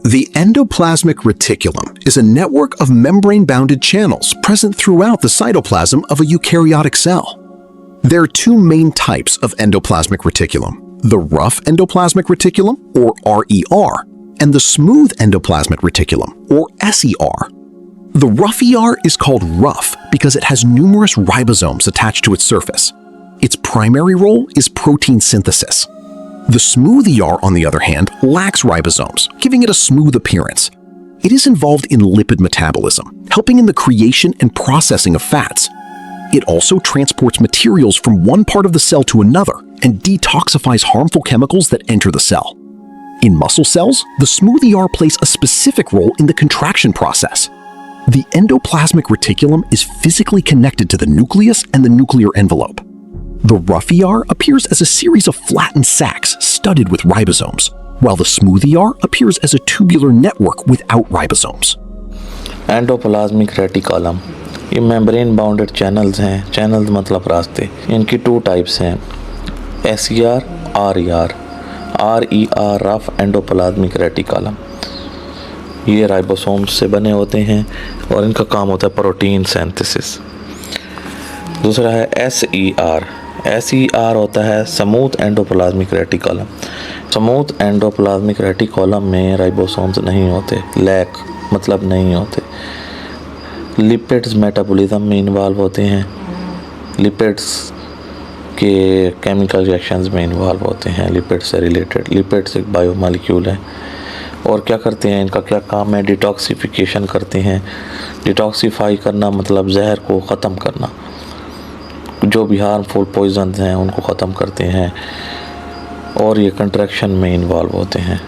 The endoplasmic reticulum is a network of membrane-bounded channels present throughout the cytoplasm of a eukaryotic cell. There are two main types of endoplasmic reticulum: the rough endoplasmic reticulum, or RER, and the smooth endoplasmic reticulum, or SER. The rough ER is called rough because it has numerous ribosomes attached to its surface. Its primary role is protein synthesis. The smooth ER, on the other hand, lacks ribosomes, giving it a smooth appearance. It is involved in lipid metabolism, helping in the creation and processing of fats. It also transports materials from one part of the cell to another and detoxifies harmful chemicals that enter the cell. In muscle cells, the smooth ER plays a specific role in the contraction process. The endoplasmic reticulum is physically connected to the nucleus and the nuclear envelope. The rough ER appears as a series of flattened sacs studded with ribosomes, while the smooth ER appears as a tubular network without ribosomes. Endoplasmic reticulum ये membrane bounded channels हैं. Channels मतलब रास्ते. इनकी two types हैं, SER, RER. RER rough endoplasmic reticulum. ये ribosomes से बने होते हैं और इनका काम होता है प्रोटीन सिंथेसिस. दूसरा है SER. SER होता है smooth endoplasmic reticulum. Smooth endoplasmic reticulum में राइबोसोम्स नहीं होते, लैक मतलब नहीं होते. लिपिड्स मेटाबॉलिज्म में इन्वॉल्व होते हैं, लिपिड्स के केमिकल रिएक्शंस में इन्वॉल्व होते हैं. लिपिड्स से रिलेटेड, लिपिड्स एक बायोमॉलिक्यूल है और क्या करते हैं, इनका क्या काम है, डिटॉक्सिफिकेशन करते हैं. डिटॉक्सिफाई करना मतलब जहर को ख़त्म करना, जो भी हार्मफुल पॉइजन हैं उनको ख़त्म करते हैं और ये कंट्रैक्शन में इन्वॉल्व होते हैं.